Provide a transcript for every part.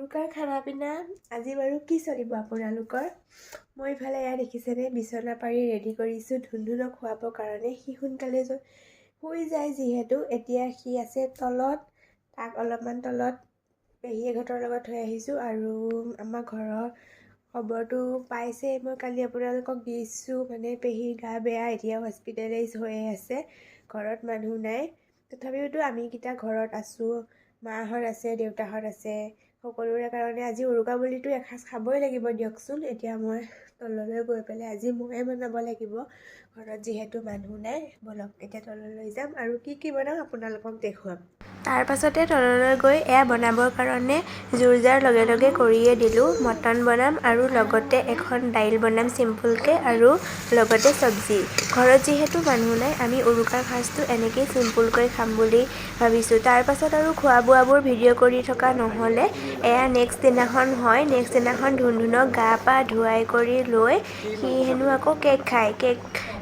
উৰুকাৰ খানা পিনা আজি বাৰু কি চলিব আপোনালোকৰ? মই ইফালে এয়া দেখিছেনে বিচনা পাৰি ৰেডি কৰিছোঁ ধুনধুনক খুৱাবৰ কাৰণে। সি সোনকালে শুই যায় যিহেতু এতিয়া সি আছে তলত, তাক অলপমান তলত পেহীহঁতৰ লগত থৈ আহিছোঁ। আৰু আমাৰ ঘৰৰ খবৰটো পাইছে, মই কালি আপোনালোকক দিছোঁ মানে পেহীৰ গা বেয়া, এতিয়া হস্পিটেলাইজ হৈ আছে, ঘৰত মানুহ নাই। তথাপিওতো আমিকেইটা ঘৰত আছোঁ, মাহঁত আছে, দেউতাহঁত আছে, সকলোৰে কাৰণে আজি উৰুকা বুলিতো এসাঁজ খাবই লাগিব দিয়কচোন। এতিয়া মই তললৈ গৈ পেলাই আজি ময়ে বনাব লাগিব, ঘৰত যিহেতু মানুহ নাই। বলক এতিয়া তললৈ যাম আৰু কি বনাম আপোনালোকক দেখুৱাম। তাৰ পাছতে তললৈ গৈ এয়া বনাবৰ কাৰণে যোৰ লগে লগে কৰিয়ে দিলোঁ। মটন বনাম আৰু লগতে এখন দাইল বনাম চিম্পুলকৈ আৰু লগতে চব্জি। ঘৰত যিহেতু মানুহ নাই আমি উৰুকাৰ সাঁজটো এনেকেই চিম্পুলকৈ খাম বুলি ভাবিছোঁ। তাৰ পাছত আৰু খোৱা বোৱাবোৰ ভিডিঅ' কৰি থকা নহ'লে, এয়া নেক্সট দিনাখন হয়। নেক্সট দিনাখন ধুনধুনক গা পা ধুৱাই কৰি লৈ সি হেনো আকৌ কেক খায়। কেক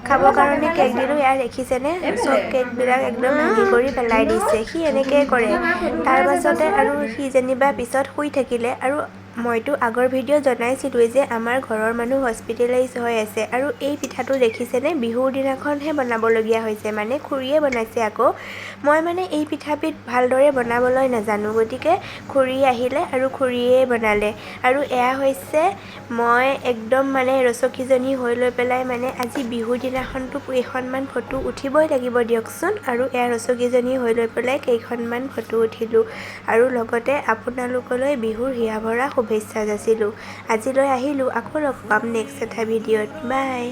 খাবৰ কাৰণে কেক দিলোঁ, এয়া দেখিছেনে চব কেকবিলাক একদম ভাঙি কৰি পেলাই দিছে। সি এনেকৈ কৰে। তাৰ পাছতে আৰু সি যেনিবা পিছত শুই থাকিলে। আৰু মইতো আগৰ ভিডিঅ' জনাইছিলোঁৱেই যে আমাৰ ঘৰৰ মানুহ হস্পিটেলাইজ হৈ আছে। আৰু এই পিঠাটো দেখিছেনে বিহুৰ দিনাখনহে বনাবলগীয়া হৈছে, মানে খুৰীয়ে বনাইছে আকৌ। মই মানে এই পিঠাবিধ ভালদৰে বনাবলৈ নাজানো, গতিকে খুৰী আহিলে আৰু খুৰীয়ে বনালে। আৰু এয়া হৈছে মই একদম মানে ৰচকীজনী হৈ লৈ পেলাই মানে আজি বিহুৰ দিনাখনতো কেইখনমান ফটো উঠিবই লাগিব দিয়কচোন। আৰু এয়া ৰচকীজনী হৈ লৈ পেলাই কেইখনমান ফটো উঠিলোঁ আৰু লগতে আপোনালোকলৈ বিহুৰ হিয়া ভৰা শুভেচ্ছা যাচিলোঁ। আজিলৈ আহিলোঁ, আকৌ লগ পাম নেক্সট এটা ভিডিঅ'ত। বাই।